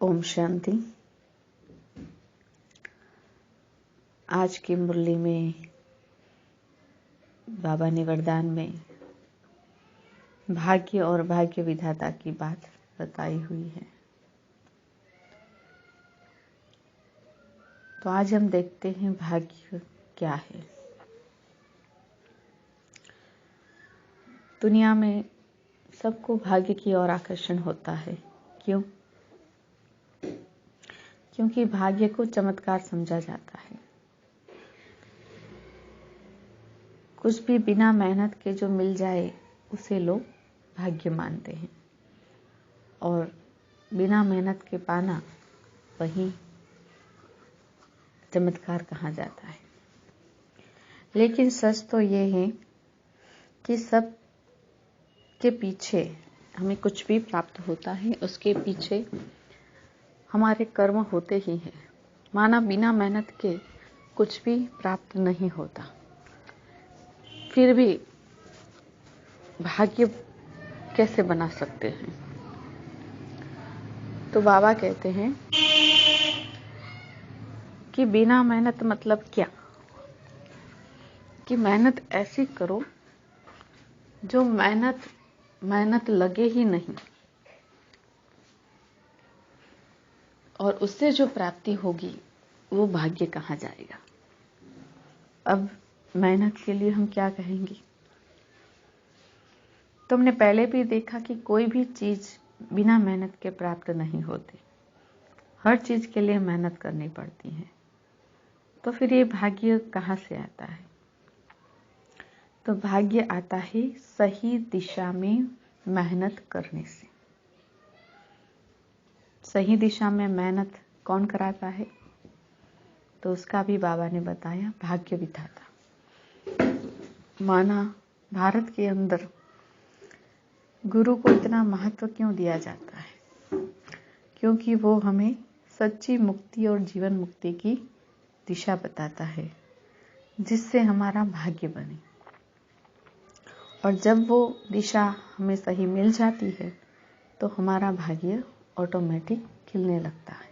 ओम शांति। आज की मुरली में बाबा ने वरदान में भाग्य और भाग्य विधाता की बात बताई हुई है। तो आज हम देखते हैं भाग्य क्या है। दुनिया में सबको भाग्य की ओर आकर्षण होता है। क्यों? क्योंकि भाग्य को चमत्कार समझा जाता है। कुछ भी बिना मेहनत के जो मिल जाए उसे लोग भाग्य मानते हैं, और बिना मेहनत के पाना वही चमत्कार कहा जाता है। लेकिन सच तो ये है कि सब के पीछे हमें कुछ भी प्राप्त होता है, उसके पीछे हमारे कर्म होते ही हैं। माना बिना मेहनत के कुछ भी प्राप्त नहीं होता, फिर भी भाग्य कैसे बना सकते हैं? तो बाबा कहते हैं कि बिना मेहनत मतलब क्या? कि मेहनत ऐसी करो जो मेहनत लगे ही नहीं, और उससे जो प्राप्ति होगी वो भाग्य कहा जाएगा। अब मेहनत के लिए हम क्या कहेंगे? तुमने पहले भी देखा कि कोई भी चीज बिना मेहनत के प्राप्त नहीं होती। हर चीज के लिए मेहनत करनी पड़ती है। तो फिर ये भाग्य कहाँ से आता है? तो भाग्य आता है सही दिशा में मेहनत करने से। सही दिशा में मेहनत कौन कराता है? तो उसका भी बाबा ने बताया, भाग्य विधाता। माना भारत के अंदर गुरु को इतना महत्व क्यों दिया जाता है? क्योंकि वो हमें सच्ची मुक्ति और जीवन मुक्ति की दिशा बताता है, जिससे हमारा भाग्य बने। और जब वो दिशा हमें सही मिल जाती है तो हमारा भाग्य ऑटोमेटिक खिलने लगता है।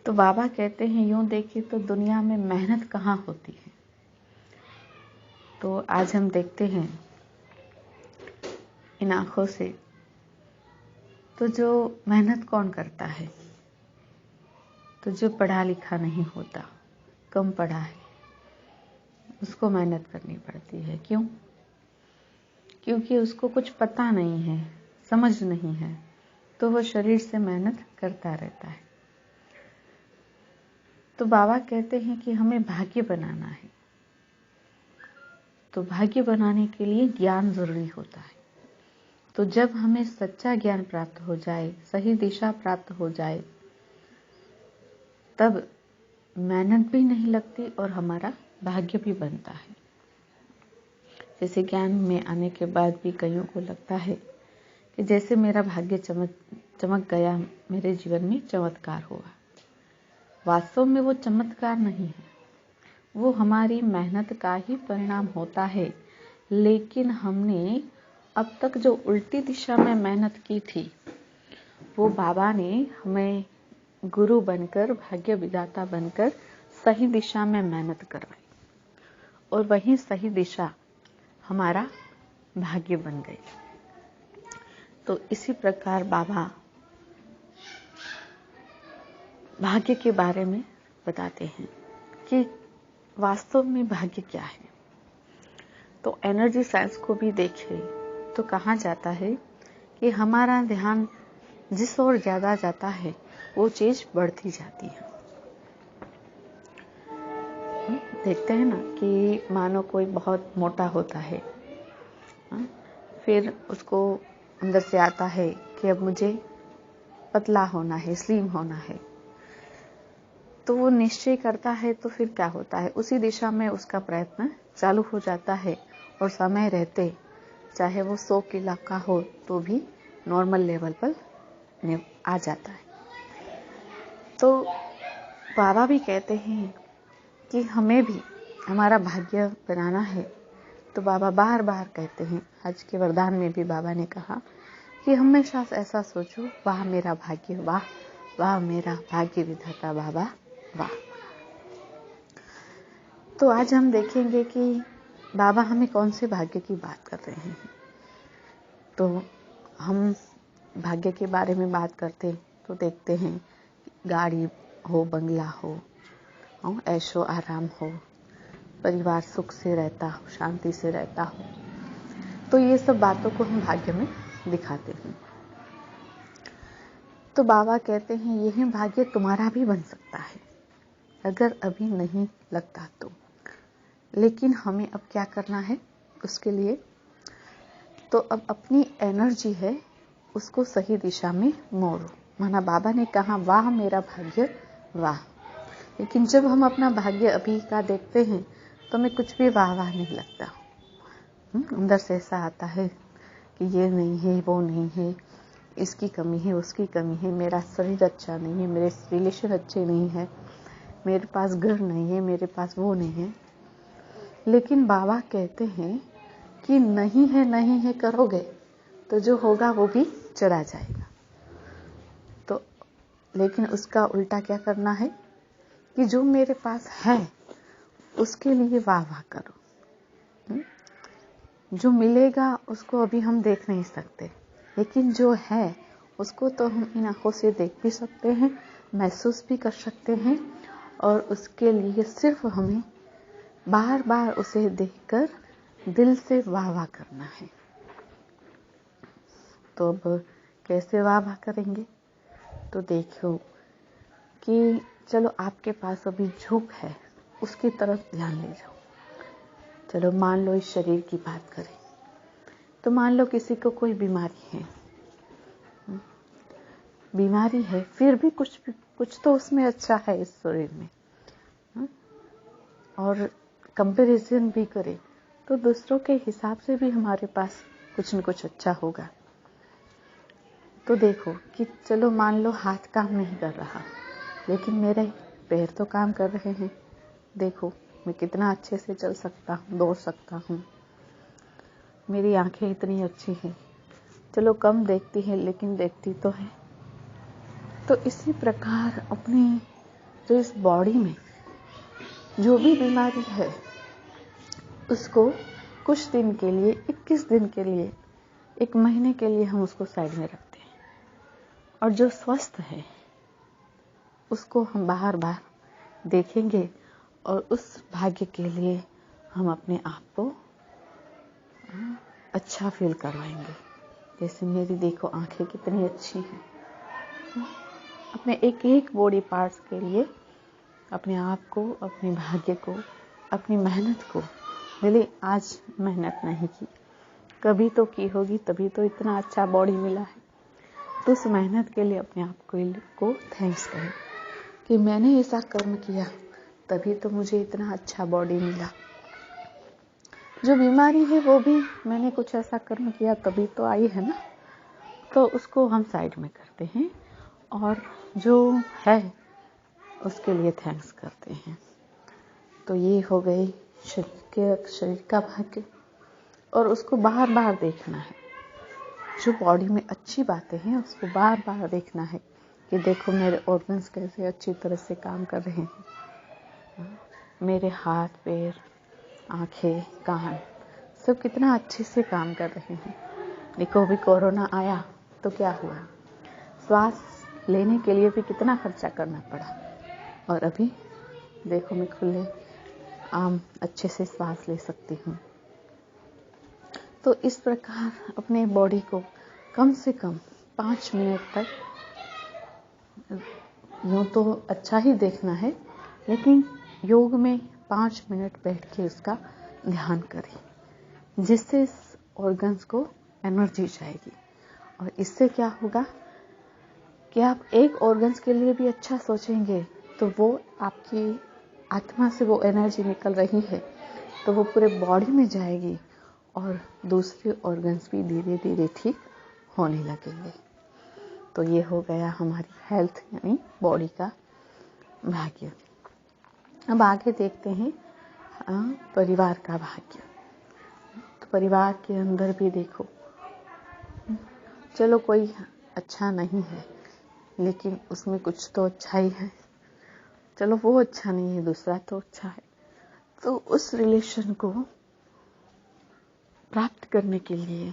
तो बाबा कहते हैं, यूं देखें तो दुनिया में मेहनत कहाँ होती है? तो आज हम देखते हैं इन आंखों से, तो जो मेहनत कौन करता है? तो जो पढ़ा लिखा नहीं होता, कम पढ़ा है, उसको मेहनत करनी पड़ती है। क्यों? क्योंकि उसको कुछ पता नहीं है, समझ नहीं है, तो वो शरीर से मेहनत करता रहता है। तो बाबा कहते हैं कि हमें भाग्य बनाना है। तो भाग्य बनाने के लिए ज्ञान जरूरी होता है। तो जब हमें सच्चा ज्ञान प्राप्त हो जाए, सही दिशा प्राप्त हो जाए, तब मेहनत भी नहीं लगती और हमारा भाग्य भी बनता है। जैसे ज्ञान में आने के बाद भी कईयों को लगता है कि जैसे मेरा भाग्य चमक गया, मेरे जीवन में चमत्कार हुआ। वास्तव में वो चमत्कार नहीं है, वो हमारी मेहनत का ही परिणाम होता है। लेकिन हमने अब तक जो उल्टी दिशा में मेहनत की थी, वो बाबा ने हमें गुरु बनकर, भाग्य विधाता बनकर सही दिशा में मेहनत करवाई, और वही सही दिशा हमारा भाग्य बन गई। तो इसी प्रकार बाबा भाग्य के बारे में बताते हैं कि वास्तव में भाग्य क्या है। तो एनर्जी साइंस को भी देखें तो कहा जाता है कि हमारा ध्यान जिस ओर ज्यादा जाता है वो चीज बढ़ती जाती है। देखते हैं ना कि मानो कोई बहुत मोटा होता है, फिर उसको अंदर से आता है कि अब मुझे पतला होना है, स्लिम होना है। तो वो निश्चय करता है, तो फिर क्या होता है? उसी दिशा में उसका प्रयत्न चालू हो जाता है, और समय रहते चाहे वो 100 किलो का हो तो भी नॉर्मल लेवल पर आ जाता है। तो बाबा भी कहते हैं कि हमें भी हमारा भाग्य बनाना है। तो बाबा बार बार कहते हैं, आज के वरदान में भी बाबा ने कहा कि कि हमेशा ऐसा सोचो, वाह मेरा भाग्य, वाह वाह मेरा भाग्य विधाता बाबा, वाह। तो आज हम देखेंगे कि बाबा हमें कौन से भाग्य की बात कर रहे हैं। तो हम भाग्य के बारे में बात करते तो देखते हैं गाड़ी हो, बंगला हो, ऐशो आराम हो, परिवार सुख से रहता हो, शांति से रहता हो। तो ये सब बातों को हम भाग्य में दिखाते हैं। तो बाबा कहते हैं यही भाग्य तुम्हारा भी बन सकता है अगर अभी नहीं लगता तो। लेकिन हमें अब क्या करना है उसके लिए? तो अब अपनी एनर्जी है उसको सही दिशा में मोड़ो। माना बाबा ने कहा वाह मेरा भाग्य, वाह। लेकिन जब हम अपना भाग्य अभी का देखते हैं तो हमें कुछ भी वाह वाह नहीं लगता। अंदर से ऐसा आता है कि ये नहीं है, वो नहीं है, इसकी कमी है, उसकी कमी है, मेरा शरीर अच्छा नहीं है, मेरे रिलेशन अच्छे नहीं है, मेरे पास घर नहीं है, मेरे पास वो नहीं है। लेकिन बाबा कहते हैं कि नहीं है करोगे तो जो होगा वो भी चला जाएगा। तो लेकिन उसका उल्टा क्या करना है कि जो मेरे पास है उसके लिए वाह वाह करो। जो मिलेगा उसको अभी हम देख नहीं सकते, लेकिन जो है उसको तो हम इन आंखों से देख भी सकते हैं, महसूस भी कर सकते हैं। और उसके लिए सिर्फ हमें बार बार उसे देखकर दिल से वाह वाह करना है। तो अब कैसे वाह वाह करेंगे? तो देखो कि चलो आपके पास अभी झोंक है, उसकी तरफ ध्यान ले जाओ। चलो मान लो इस शरीर की बात करें तो मान लो किसी को कोई बीमारी है, फिर भी कुछ तो उसमें अच्छा है इस शरीर में। और कंपैरिजन भी करें तो दूसरों के हिसाब से भी हमारे पास कुछ न कुछ अच्छा होगा। तो देखो कि चलो मान लो हाथ काम नहीं कर रहा, लेकिन मेरे पैर तो काम कर रहे हैं। देखो मैं कितना अच्छे से चल सकता हूँ, दौड़ सकता हूँ, मेरी आंखें इतनी अच्छी हैं। चलो कम देखती है लेकिन देखती तो है। तो इसी प्रकार अपनी जो इस बॉडी में जो भी बीमारी है उसको कुछ दिन के लिए, 21 दिन के लिए, 1 महीने के लिए हम उसको साइड में रखते हैं। और जो स्वस्थ है उसको हम बार बार देखेंगे और उस भाग्य के लिए हम अपने आप को अच्छा फील करवाएंगे। जैसे मेरी देखो आंखें कितनी अच्छी हैं। अपने एक एक बॉडी पार्ट्स के लिए अपने आप को, अपने भाग्य को, अपनी मेहनत को, भले आज मेहनत नहीं की, कभी तो की होगी, तभी तो इतना अच्छा बॉडी मिला है। तो उस मेहनत के लिए अपने आप को थैंक्स करें कि मैंने ऐसा कर्म किया तभी तो मुझे इतना अच्छा बॉडी मिला। जो बीमारी है वो भी मैंने कुछ ऐसा कर्म किया तभी तो आई है ना। तो उसको हम साइड में करते हैं और जो है उसके लिए थैंक्स करते हैं। तो ये हो गई शरीर का भाग्य। और उसको बार बार देखना है। जो बॉडी में अच्छी बातें हैं उसको बार बार देखना है कि देखो मेरे ऑर्गन्स कैसे अच्छी तरह से काम कर रहे हैं, मेरे हाथ पैर, आंखें, कान सब कितना अच्छे से काम कर रहे हैं। देखो अभी कोरोना आया तो क्या हुआ, श्वास लेने के लिए भी कितना खर्चा करना पड़ा, और अभी देखो मैं खुले आम अच्छे से श्वास ले सकती हूँ। तो इस प्रकार अपने बॉडी को कम से कम 5 मिनट तक, यूँ तो अच्छा ही देखना है, लेकिन योग में 5 मिनट बैठ के उसका ध्यान करें, जिससे इस ऑर्गन्स को एनर्जी जाएगी। और इससे क्या होगा कि आप एक ऑर्गन्स के लिए भी अच्छा सोचेंगे तो वो आपकी आत्मा से वो एनर्जी निकल रही है तो वो पूरे बॉडी में जाएगी और दूसरे ऑर्गन्स भी धीरे धीरे ठीक होने लगेंगे। तो ये हो गया हमारी हेल्थ यानी बॉडी का भाग्य। अब आगे देखते हैं परिवार का भाग्य। तो परिवार के अंदर भी देखो, चलो कोई अच्छा नहीं है लेकिन उसमें कुछ तो अच्छाई है, चलो वो अच्छा नहीं है दूसरा तो अच्छा है। तो उस रिलेशन को प्राप्त करने के लिए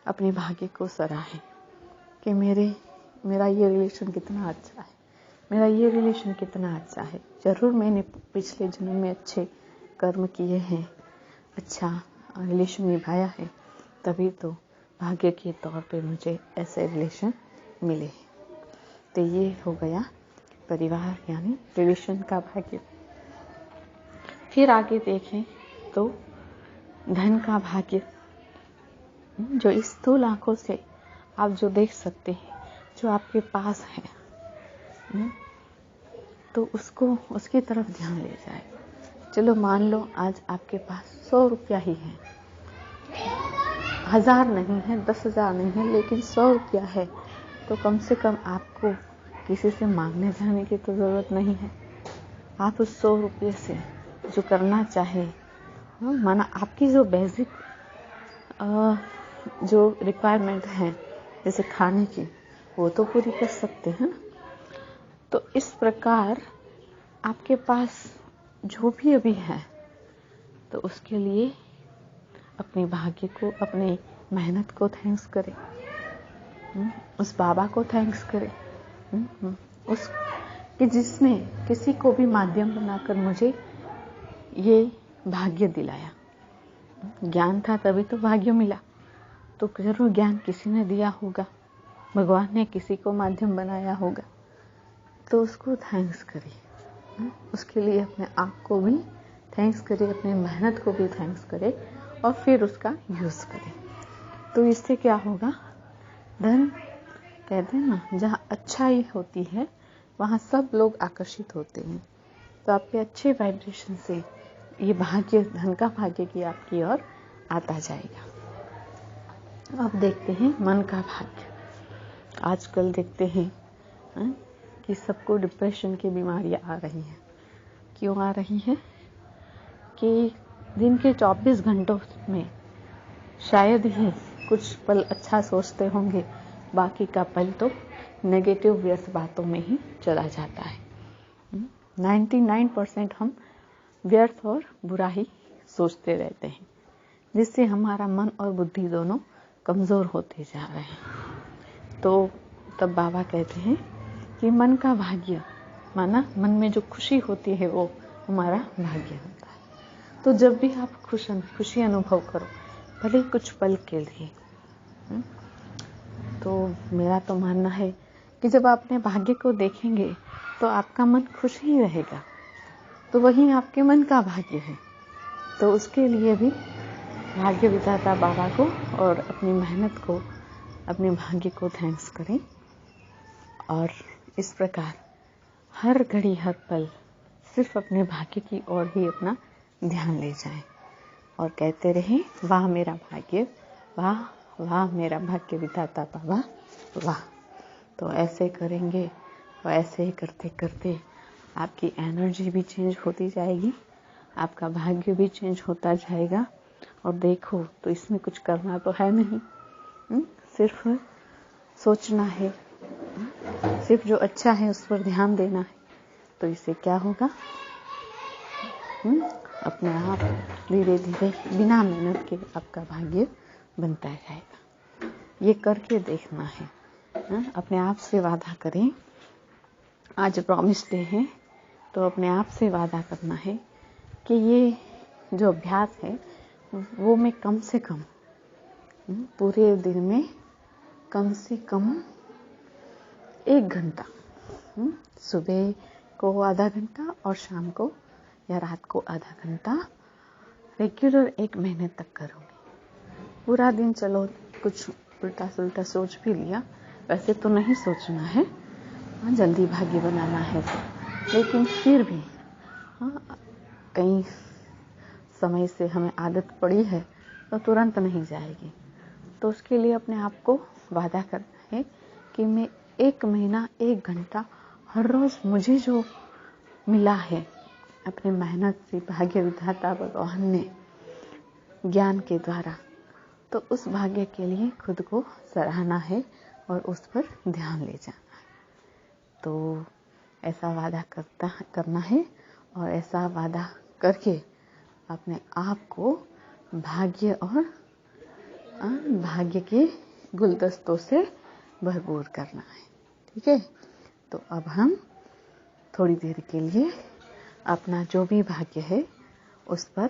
अपने भाग्य को सराहें कि मेरा ये रिलेशन कितना अच्छा है, मेरा ये रिलेशन कितना अच्छा है। जरूर मैंने पिछले जन्म में अच्छे कर्म किए हैं, अच्छा रिलेशन निभाया है, तभी तो भाग्य के तौर पे मुझे ऐसे रिलेशन मिले हैं। तो ये हो गया परिवार यानी रिलेशन का भाग्य। फिर आगे देखें तो धन का भाग्य, जो इस स्थूल आंखों से आप जो देख सकते हैं, जो आपके पास है, तो उसकी तरफ ध्यान ले जाए। चलो मान लो आज आपके पास 100 रुपया ही है, 1000 नहीं है, 10,000 नहीं है, लेकिन 100 रुपया है, तो कम से कम आपको किसी से मांगने जाने की तो जरूरत नहीं है। आप उस 100 रुपये से जो करना चाहे, माना आपकी जो बेसिक जो रिक्वायरमेंट है जैसे खाने की, वो तो पूरी कर सकते हैं। तो इस प्रकार आपके पास जो भी अभी है, तो उसके लिए अपने भाग्य को, अपनी मेहनत को थैंक्स करें, उस बाबा को थैंक्स करें, उस कि जिसने किसी को भी माध्यम बनाकर मुझे ये भाग्य दिलाया। ज्ञान था तभी तो भाग्य मिला, तो जरूर ज्ञान किसी ने दिया होगा, भगवान ने किसी को माध्यम बनाया होगा, तो उसको थैंक्स करिए। उसके लिए अपने आप को भी थैंक्स करिए, अपनी मेहनत को भी थैंक्स करें और फिर उसका यूज करें। तो इससे क्या होगा, धन कहते हैं ना, जहाँ अच्छाई होती है वहाँ सब लोग आकर्षित होते हैं। तो आपके अच्छे वाइब्रेशन से ये भाग्य, धन का भाग्य की आपकी ओर आता जाएगा। अब देखते हैं मन का भाग्य। आजकल देखते हैं कि सबको डिप्रेशन की बीमारियां आ रही हैं। क्यों आ रही हैं? कि दिन के 24 घंटों में शायद ही कुछ पल अच्छा सोचते होंगे, बाकी का पल तो नेगेटिव व्यर्थ बातों में ही चला जाता है। 99% हम व्यर्थ और बुरा ही सोचते रहते हैं, जिससे हमारा मन और बुद्धि दोनों कमजोर होते जा रहे हैं। तो तब बाबा कहते हैं कि मन का भाग्य, माना मन में जो खुशी होती है वो हमारा भाग्य होता है। तो जब भी आप खुशी अनुभव करो, भले ही कुछ पल के लिए, तो मेरा तो मानना है कि जब आप अपने भाग्य को देखेंगे तो आपका मन खुश ही रहेगा, तो वही आपके मन का भाग्य है। तो उसके लिए भी भाग्य विधाता बाबा को और अपनी मेहनत को, अपने भाग्य को थैंक्स करें और इस प्रकार हर घड़ी हर पल सिर्फ अपने भाग्य की ओर ही अपना ध्यान ले जाएं और कहते रहें, वाह मेरा भाग्य, वाह वाह मेरा भाग्य विधाता बाबा, वाह। तो ऐसे करेंगे और ऐसे ही करते करते आपकी एनर्जी भी चेंज होती जाएगी, आपका भाग्य भी चेंज होता जाएगा। और देखो तो इसमें कुछ करना तो है नहीं, सिर्फ सोचना है, सिर्फ जो अच्छा है उस पर ध्यान देना है। तो इससे क्या होगा, अपने आप धीरे धीरे बिना मेहनत के आपका भाग्य बनता जाएगा। ये करके देखना है, अपने आप से वादा करें। आज प्रॉमिस डे है, तो अपने आप से वादा करना है कि ये जो अभ्यास है वो मैं कम से कम पूरे दिन में कम से कम 1 घंटा, सुबह को आधा घंटा और शाम को या रात को आधा घंटा रेगुलर 1 महीने तक करूँगी। पूरा दिन चलो कुछ उल्टा सुल्टा सोच भी लिया, वैसे तो नहीं सोचना है, जल्दी भाग्य बनाना है तो, लेकिन फिर भी कई समय से हमें आदत पड़ी है तो तुरंत नहीं जाएगी। तो उसके लिए अपने आप को वादा करना है कि मैं 1 महीना 1 घंटा हर रोज मुझे जो मिला है अपने मेहनत से, भाग्य विधाता भगवान ने ज्ञान के द्वारा, तो उस भाग्य के लिए खुद को सराहना है और उस पर ध्यान ले जाना है। तो ऐसा वादा करना है और ऐसा वादा करके अपने आप को भाग्य और भाग्य के गुलदस्तों से भरपूर करना है। ठीक है, तो अब हम थोड़ी देर के लिए अपना जो भी भाग्य है उस पर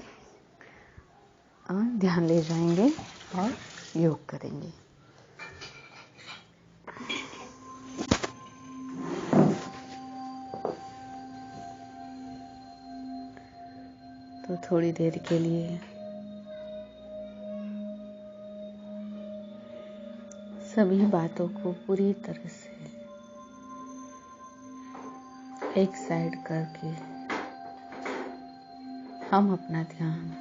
ध्यान ले जाएंगे और योग करेंगे। तो थोड़ी देर के लिए सभी बातों को पूरी तरह से एक साइड करके हम अपना ध्यान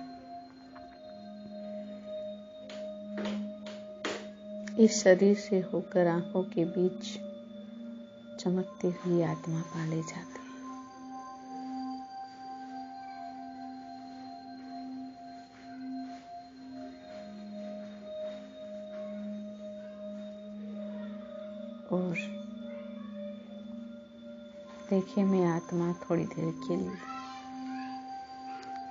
इस शरीर से होकर आंखों के बीच चमकती हुई आत्मा पा ले जाते हैं। और देखिए, मैं आत्मा थोड़ी देर के लिए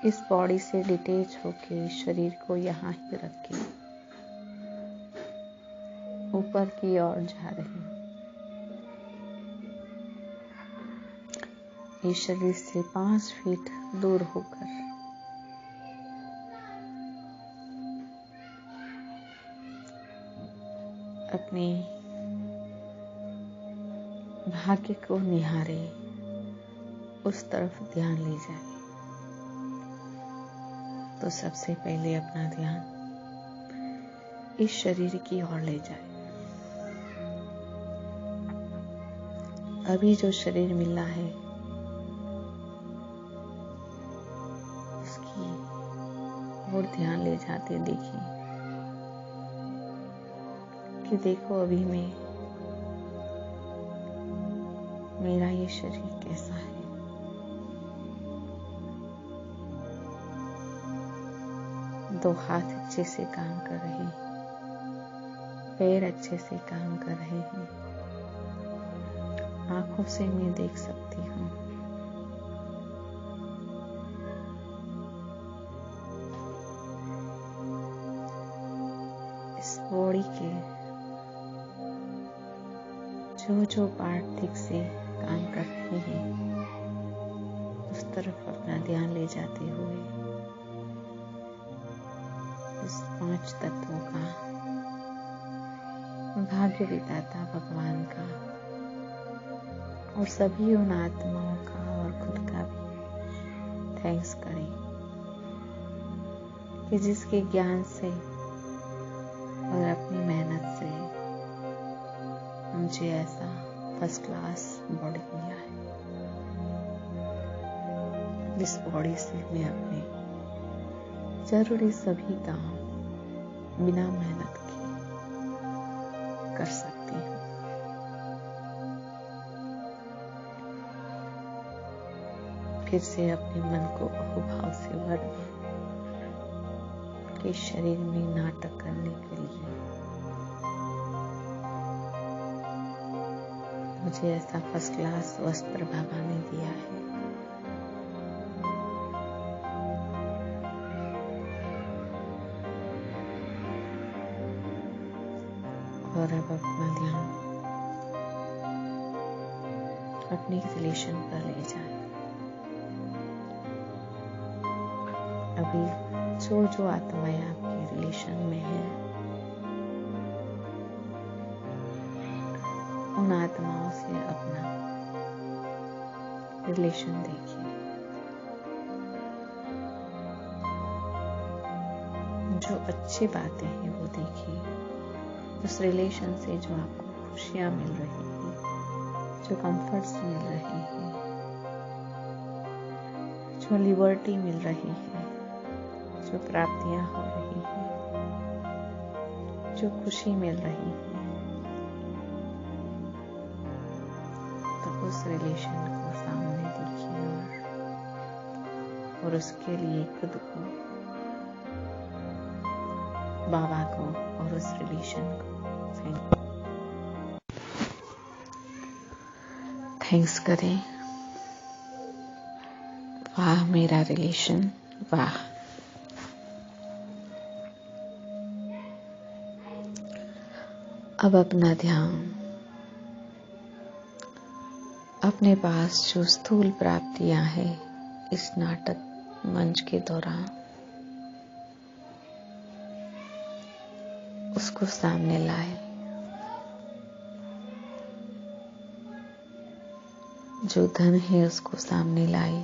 इस बॉडी से डिटेच होके शरीर को यहाँ ही रख के ऊपर की ओर जा रही हूँ। इस शरीर से 5 फीट दूर होकर अपने भाग्य को निहारे उस तरफ ध्यान ले जाए। तो सबसे पहले अपना ध्यान इस शरीर की ओर ले जाए। अभी जो शरीर मिला है उसकी ओर ध्यान ले जाते देखिए कि देखो अभी मेरा ये शरीर कैसा है। दो हाथ अच्छे से काम कर रहे हैं, पैर अच्छे से काम कर रहे हैं, आंखों से मैं देख सकती हूँ। इस बॉडी के जो पार्ट ठीक से काम कर रहे हैं उस तरफ अपना ध्यान ले जाते हुए इस 5 तत्वों का, भाग्य विधाता भगवान का और सभी उन आत्माओं का और खुद का भी थैंक्स करें कि जिसके ज्ञान से और अपनी मेहनत से मुझे ऐसा फर्स्ट क्लास बॉडी मिला है। इस बॉडी से मैं अपने जरूरी सभी काम बिना मेहनत के कर सकती हूँ। फिर से अपने मन को अहोभाव से भर दें कि शरीर में नाटक करने के लिए मुझे ऐसा फर्स्ट क्लास वस्त्र बाबा ने दिया है। और अब अपना ध्यान अपनी रिलेशन पर ले जाए। अभी जो आत्माएं आपके रिलेशन में है उन आत्माओं से अपना रिलेशन देखिए। जो अच्छी बातें हैं वो देखिए। उस रिलेशन से जो आपको खुशियां मिल रही हैं, जो कंफर्ट्स मिल रहे हैं, जो लिबर्टी मिल रही है, जो प्राप्तियां हो रही हैं, जो खुशी मिल रही है, तो उस रिलेशन को सामने देखिए और उसके लिए खुद को बाबा को और उस रिलेशन को थैंक्स करें। वाह मेरा रिलेशन, वाह। अब अपना ध्यान अपने पास जो स्थूल प्राप्तियां हैं इस नाटक मंच के दौरान उसको सामने लाए। जो धन है उसको सामने लाई।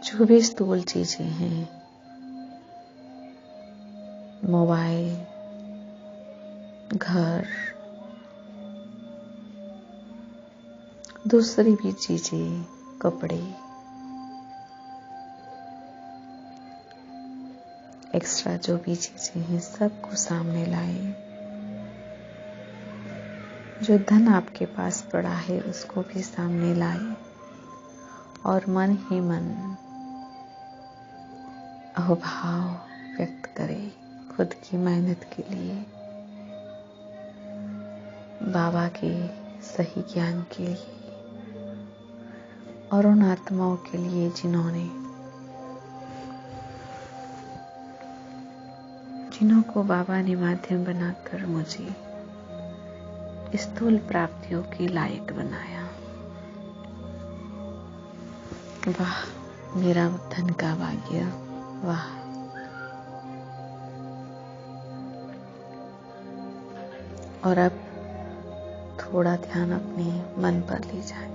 जो भी स्थूल चीजें हैं, मोबाइल, घर, दूसरी भी चीजें, कपड़े, एक्स्ट्रा जो भी चीजें हैं सबको सामने लाए। जो धन आपके पास पड़ा है उसको भी सामने लाए और मन ही मन अहोभाव व्यक्त करे खुद की मेहनत के लिए, बाबा के सही ज्ञान के लिए और उन आत्माओं के लिए जिन्हों को बाबा ने माध्यम बनाकर मुझे स्थूल प्राप्तियों के लायक बनाया। वाह मेरा धन का भाग्य, वाह। और अब थोड़ा ध्यान अपने मन पर ले जाए,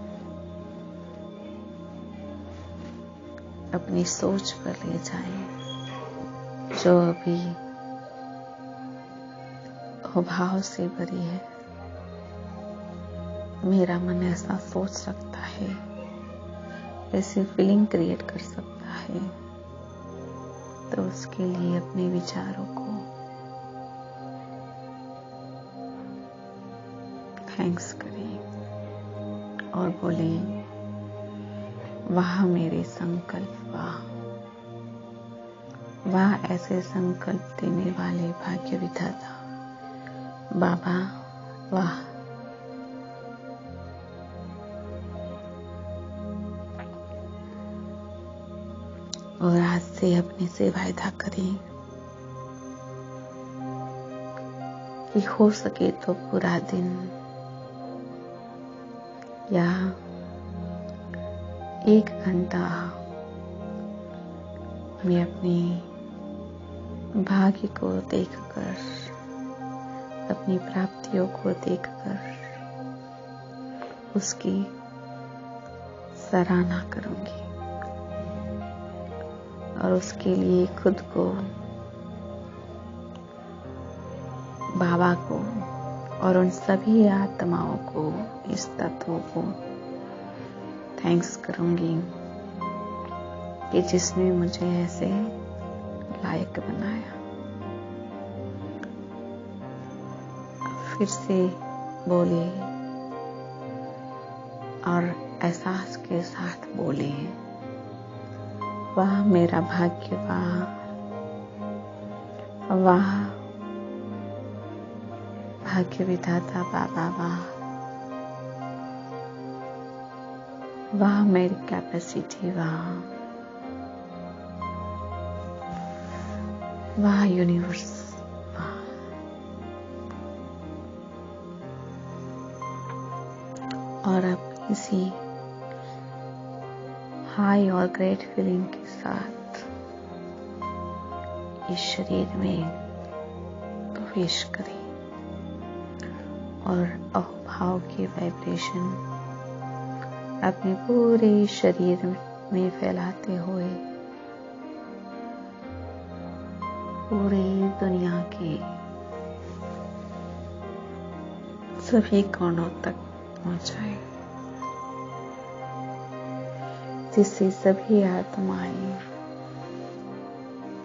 अपनी सोच पर ले जाए। जो अभी अभाव से भरी है, मेरा मन ऐसा सोच सकता है, ऐसी फीलिंग क्रिएट कर सकता है, तो उसके लिए अपने विचारों को थैंक्स करें और बोले वाह मेरे संकल्प, वाह वाह ऐसे संकल्प देने वाले भाग्य विधाता बाबा, वाह। और आज से अपने से वायदा करें कि हो सके तो पूरा दिन या 1 घंटा मैं अपने भाग्य को देखकर, अपनी प्राप्तियों को देखकर उसकी सराहना करूंगी और उसके लिए खुद को, बाबा को और उन सभी आत्माओं को, इस तत्वों को थैंक्स करूंगी कि जिसने मुझे ऐसे लायक बनाया। फिर से बोले और एहसास के साथ बोले वाह मेरा भाग्य, वाह वाह भाग्य विधाता बाबा, वाह वाह मेरी कैपेसिटी, वाह वाह यूनिवर्स, वाह। और अब इसी हाई और ग्रेट फीलिंग के साथ इस शरीर में प्रवेश करें और अहोभाव की वाइब्रेशन अपने पूरे शरीर में फैलाते हुए पूरी दुनिया के सभी कोणों तक पहुंचाए, जिससे सभी आत्माएं,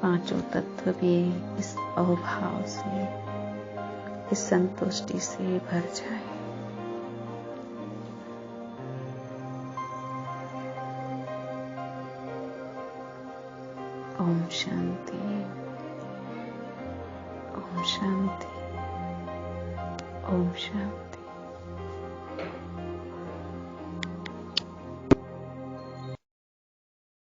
पांचों तत्व भी इस अहोभाव से, इस संतुष्टि से भर जाए। ओम शांति। शांति। ओम शांति।